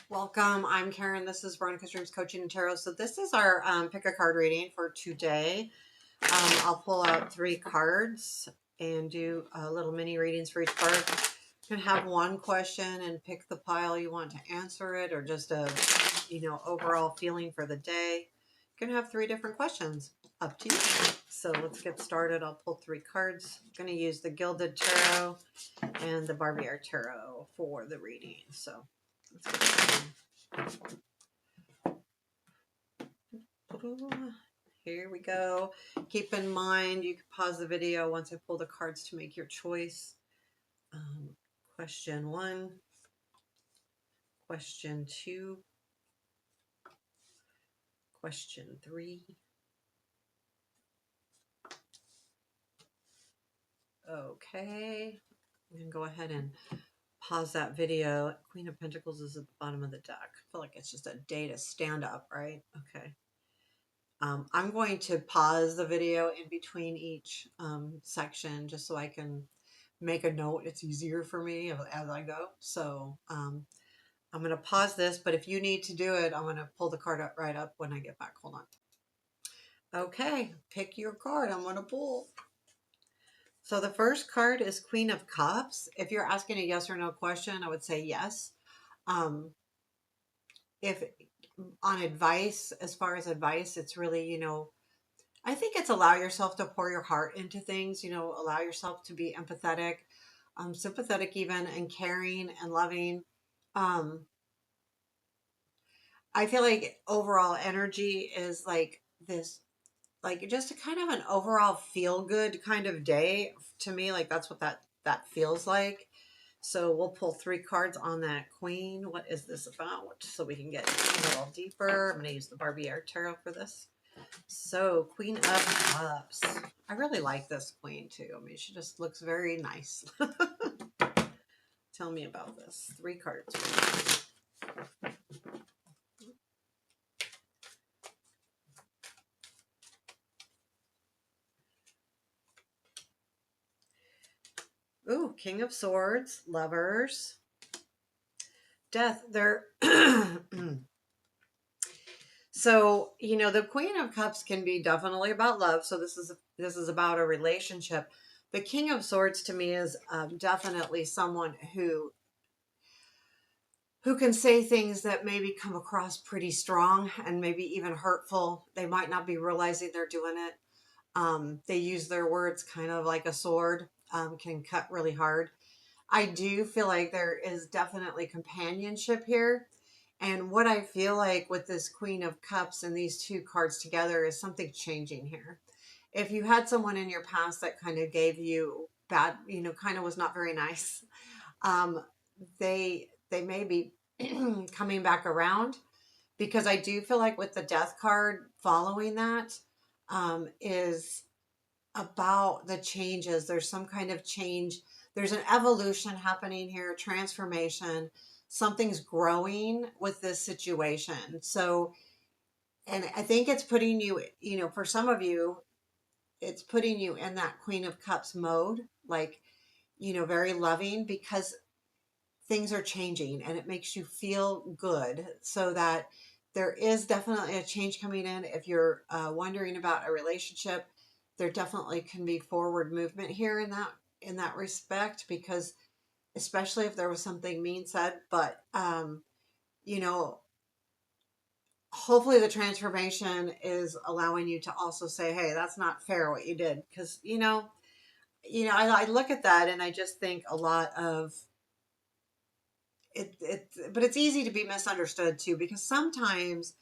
Welcome. I'm Karen. This is Veronica's Dreams Coaching and Tarot. So this is our pick a card reading for today. I'll pull out 3 cards and do little mini readings for each card. You can have one question and pick the pile you want to answer it, or just a overall feeling for the day. You can have 3 different questions. Up to you. So let's get started. I'll pull 3 cards. I'm going to use the Gilded Tarot and the Barbieri Tarot for the reading. So let's get started. Here we go. Keep in mind, you can pause the video once I pull the cards to make your choice. Question 1, question 2, question 3. Okay, I'm going to go ahead and pause that video. Queen of Pentacles is at the bottom of the deck. I feel like it's just a day to stand up, right? Okay. I'm going to pause the video in between each section just so I can make a note. It's easier for me as I go. So I'm going to pause this, but if you need to do it, I'm going to pull the card up right up when I get back. Hold on. Okay, pick your card. I'm going to pull. So the first card is Queen of Cups. If you're asking a yes or no question, I would say yes. If on advice, as far as advice, it's really, I think it's allow yourself to pour your heart into things, allow yourself to be empathetic, sympathetic even, and caring and loving. I feel like overall energy is like this, like just a kind of an overall feel good kind of day to me. Like that's what that feels like. So we'll pull 3 cards on that queen. What is this about? So we can get a little deeper. I'm going to use the Barbieri Tarot for this. So Queen of Cups. I really like this queen too. I mean, she just looks very nice. Tell me about this. 3 cards. Ooh, King of Swords, Lovers, Death. They're so, the Queen of Cups can be definitely about love. So this is about a relationship. The King of Swords to me is definitely someone who can say things that maybe come across pretty strong and maybe even hurtful. They might not be realizing they're doing it. They use their words kind of like a sword, can cut really hard. I do feel like there is definitely companionship here. And what I feel like with this Queen of Cups and these 2 cards together is something changing here. If you had someone in your past that kind of gave you bad, kind of was not very nice, um, they may be coming back around, because I do feel like with the Death card following that is about the changes. There's some kind of change. There's an evolution happening here, transformation. Something's growing with this situation. So, and I think it's putting you, for some of you, it's putting you in that Queen of Cups mode, like, very loving, because things are changing and it makes you feel good, so that there is definitely a change coming in. If you're wondering about a relationship, there definitely can be forward movement here in that respect, because especially if there was something mean said, but you know hopefully the transformation is allowing you to also say, hey, that's not fair what you did, because I look at that and I just think a lot of but it's easy to be misunderstood too, because sometimes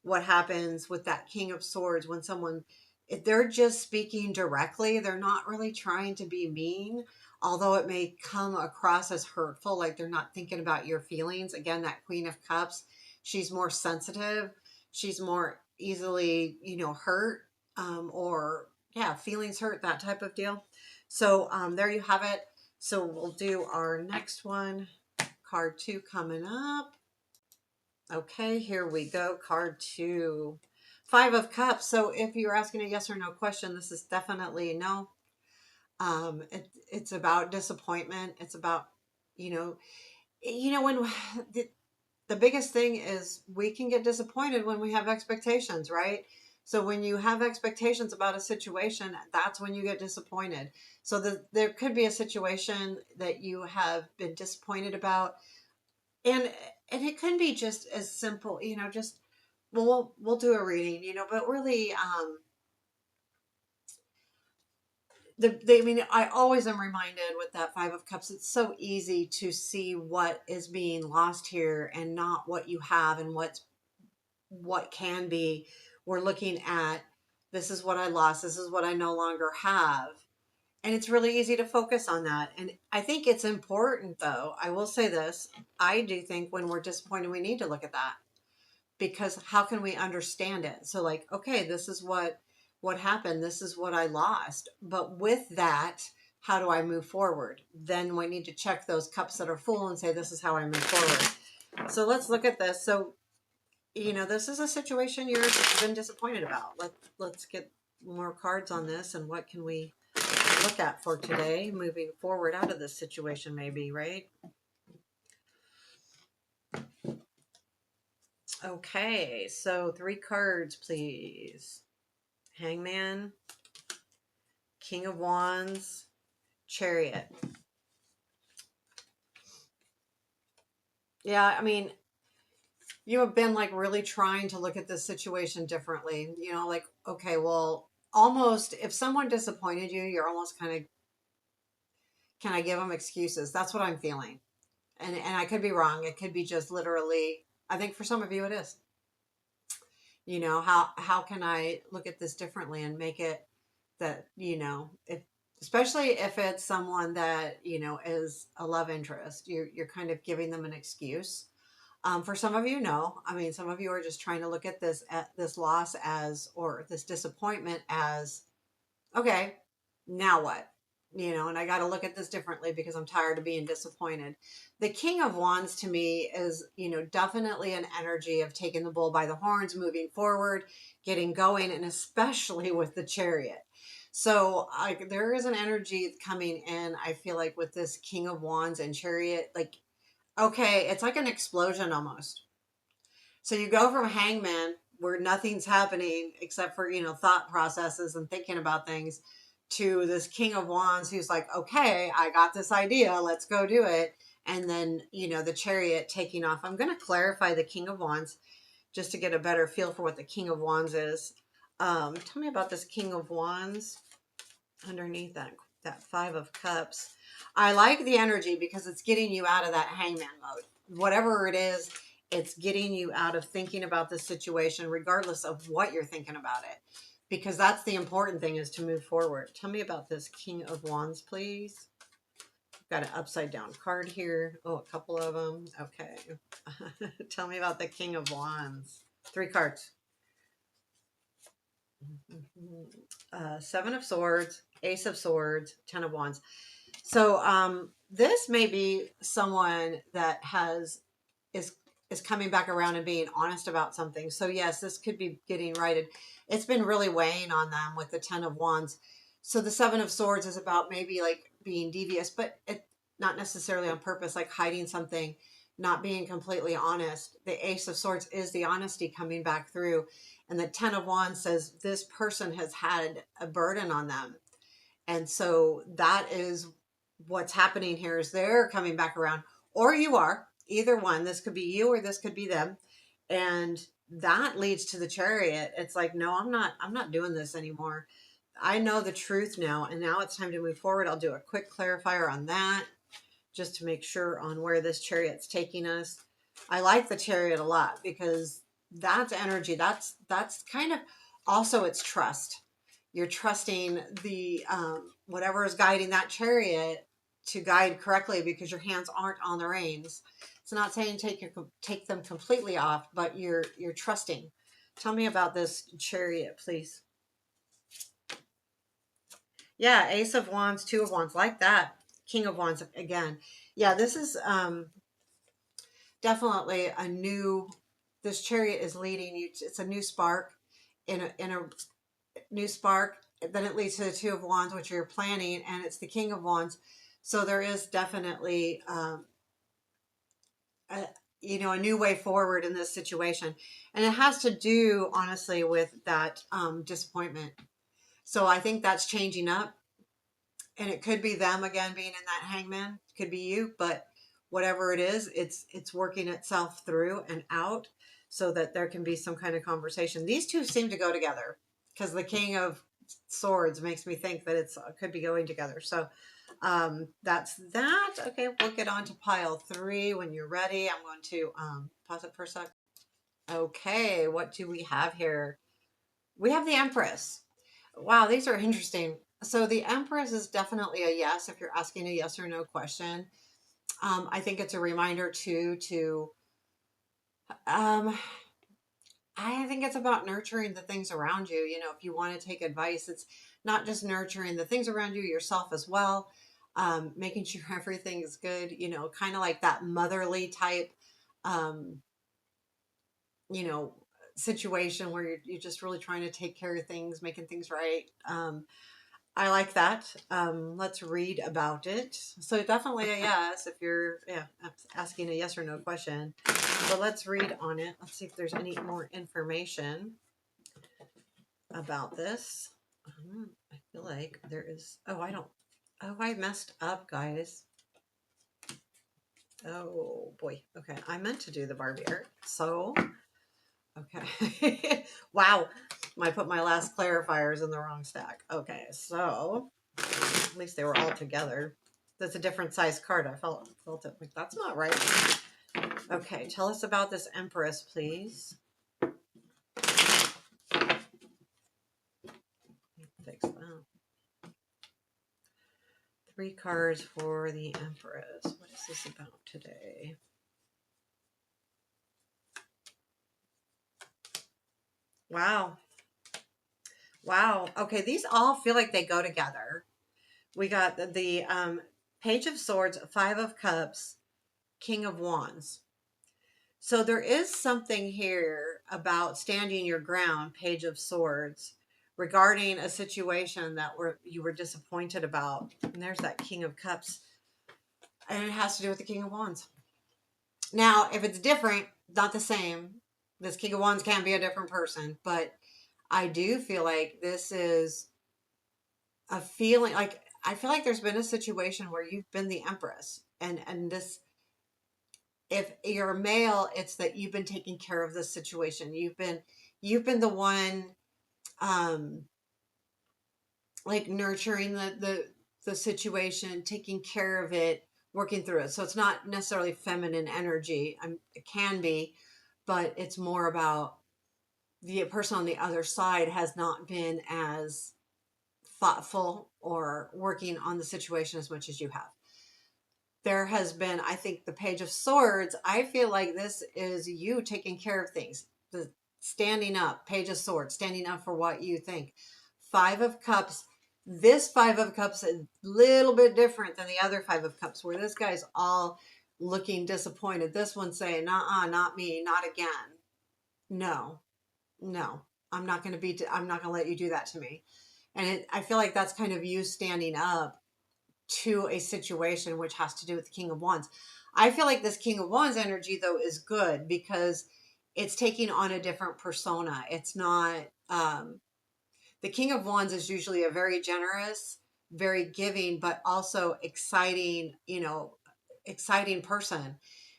what happens with that King of Swords, when someone, if they're just speaking directly, they're not really trying to be mean, although it may come across as hurtful, like they're not thinking about your feelings. Again, that Queen of Cups, she's more sensitive, she's more easily hurt, or yeah, feelings hurt, that type of deal. So there you have it. So we'll do our next one. Card 2 coming up. Okay, here we go. Card 2. 5 of Cups. So if you're asking a yes or no question, this is definitely no. It's about disappointment. It's about, when the the biggest thing is we can get disappointed when we have expectations, right? So when you have expectations about a situation, that's when you get disappointed. So there could be a situation that you have been disappointed about, and it can be just as simple, just well, we'll do a reading, but really, I mean, I always am reminded with that Five of Cups, it's so easy to see what is being lost here and not what you have and what can be. We're looking at, this is what I lost, this is what I no longer have. And it's really easy to focus on that. And I think it's important, though. I will say this, I do think when we're disappointed, we need to look at that, because how can we understand it? So like, okay, this is what happened, this is what I lost, but with that, how do I move forward? Then we need to check those cups that are full and say, this is how I move forward. So let's look at this. So this is a situation you've been disappointed about. Let's get more cards on this, and what can we look at for today moving forward out of this situation, maybe, right? Okay, so 3 cards, please. Hangman, King of Wands, Chariot. Yeah, I mean, you have been like really trying to look at this situation differently. Like, okay, well, almost if someone disappointed you, you're almost kind of, can I give them excuses? That's what I'm feeling. And I could be wrong. It could be just literally, I think for some of you it is. How can I look at this differently and make it that, if, especially if it's someone that, is a love interest, you're kind of giving them an excuse. For some of you, no. I mean, some of you are just trying to look at this loss as, or this disappointment as, okay, now what? And I got to look at this differently because I'm tired of being disappointed. The King of Wands to me is, definitely an energy of taking the bull by the horns, moving forward, getting going, and especially with the Chariot. So there is an energy coming in, I feel like, with this King of Wands and Chariot. Like, okay, it's like an explosion almost. So you go from Hangman, where nothing's happening except for, thought processes and thinking about things, to this King of Wands who's like, okay, I got this idea, let's go do it. And then, the Chariot taking off. I'm going to clarify the King of Wands just to get a better feel for what the King of Wands is. Tell me about this King of Wands underneath that Five of Cups. I like the energy because it's getting you out of that hangman mode. Whatever it is, it's getting you out of thinking about the situation, regardless of what you're thinking about it. Because that's the important thing, is to move forward. Tell me about this King of Wands, please. Got an upside down card here. Oh, a couple of them. Okay. Tell me about the King of Wands. 3 cards. Seven of Swords, Ace of Swords, 10 of Wands. So this may be someone that is coming back around and being honest about something. So yes, this could be getting righted. It's been really weighing on them with the 10 of Wands. So the 7 of Swords is about maybe like being devious, but it not necessarily on purpose, like hiding something, not being completely honest. The Ace of Swords is the honesty coming back through. And the 10 of Wands says this person has had a burden on them. And so that is what's happening here, is they're coming back around, or you are, either one. This could be you or this could be them. And that leads to the Chariot. It's like, no, I'm not doing this anymore. I know the truth now, and now it's time to move forward. I'll do a quick clarifier on that just to make sure on where this Chariot's taking us. I like the Chariot a lot because that's energy. That's kind of also, it's trust. You're trusting the whatever is guiding that Chariot to guide correctly, because your hands aren't on the reins. It's not saying take them completely off, but you're trusting. Tell me about this Chariot, please. Yeah, Ace of Wands, 2 of Wands, like that. King of Wands again. Yeah, this is definitely a new, this Chariot is leading you. It's a new spark in a new spark. Then it leads to the 2 of Wands, which you're planning, and it's the King of Wands. So there is definitely a new way forward in this situation. And it has to do, honestly, with that disappointment. So I think that's changing up. And it could be them again being in that hangman. It could be you, but whatever it is, it's working itself through and out so that there can be some kind of conversation. These two seem to go together because the King of Swords makes me think that it could be going together. So that's that. Okay, we'll get on to pile 3 when you're ready. I'm going to pause it for a sec. Okay, what do we have here? We have the Empress. Wow, these are interesting. So the Empress is definitely a yes if you're asking a yes or no question. I think it's a reminder too to um, I think it's about nurturing the things around you. If you want to take advice, it's not just nurturing the things around you, yourself as well, making sure everything is good, kind of like that motherly type, um, you know, situation where you're just really trying to take care of things, making things right. I like that. Let's read about it. So definitely a yes if you're asking a yes or no question. But let's read on it. Let's see if there's any more information about this. I feel like there is. Oh, I don't. Oh, I messed up, guys. Oh boy. Okay, I meant to do the Barbieri. So okay. Wow. I put my last clarifiers in the wrong stack. Okay, so at least they were all together. That's a different size card. I felt it like that's not right. Okay, tell us about this Empress, please. Fix that. 3 cards for the Empress. What is this about today? Wow. Wow. Okay, these all feel like they go together. We got the Page of Swords, 5 of Cups, King of Wands. So there is something here about standing your ground, Page of Swords, regarding a situation that you were disappointed about. And there's that King of Cups. And it has to do with the King of Wands. Now, if it's different, not the same, this King of Wands can be a different person, but I do feel like this is a feeling like I feel like there's been a situation where you've been the Empress and this if you're a male, it's that you've been taking care of this situation. You've been the one um like nurturing the situation, taking care of it, working through it. So it's not necessarily feminine energy. It can be, but it's more about the person on the other side has not been as thoughtful or working on the situation as much as you have. There has been, I think, the Page of Swords. I feel like this is you taking care of things. The standing up, Page of Swords, standing up for what you think. 5 of Cups. This 5 of Cups is a little bit different than the other 5 of Cups, where this guy's all looking disappointed. This one's saying, "Nah, not me, not again. No, no, I'm not going to be. I'm not going to let you do that to me." And I feel like that's kind of you standing up to a situation which has to do with the King of Wands. I feel like this King of Wands energy, though, is good because it's taking on a different persona. It's not, the King of Wands is usually a very generous, very giving, but also exciting, exciting person.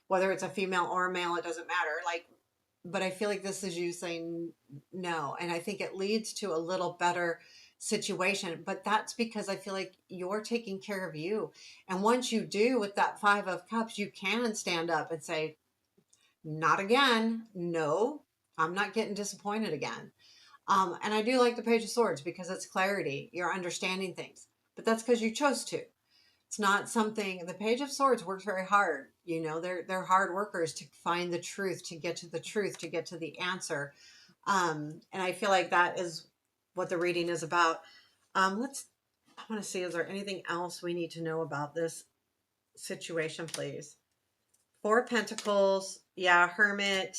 Whether it's a female or a male, it doesn't matter. Like, but I feel like this is you saying no. And I think it leads to a little better situation. But that's because I feel like you're taking care of you. And once you do with that 5 of Cups, you can stand up and say, not again. No, I'm not getting disappointed again. And I do like the Page of Swords because it's clarity. You're understanding things. But that's because you chose to. It's not something. The Page of Swords works very hard. They're hard workers to find the truth, to get to the truth, to get to the answer. And I feel like that is what the reading is about. I want to see, is there anything else we need to know about this situation, please? 4 of Pentacles, yeah, Hermit,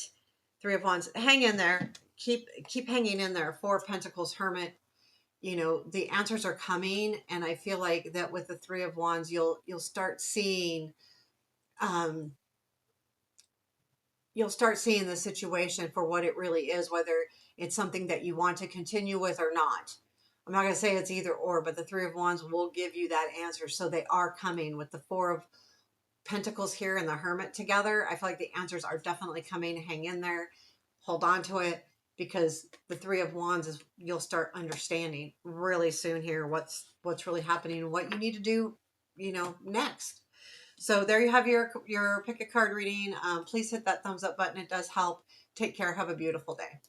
3 of Wands. Hang in there. Keep hanging in there. 4 of Pentacles, Hermit. The answers are coming, and I feel like that with the 3 of Wands, you'll start seeing you'll start seeing the situation for what it really is, whether it's something that you want to continue with or not. I'm not going to say it's either or, but the Three of Wands will give you that answer. So they are coming with the Four of Pentacles here and the Hermit together. I feel like the answers are definitely coming. Hang in there, hold on to it, because the Three of Wands is, you'll start understanding really soon here what's really happening and what you need to do, next. So there you have your pick a card reading. Please hit that thumbs up button. It does help. Take care. Have a beautiful day.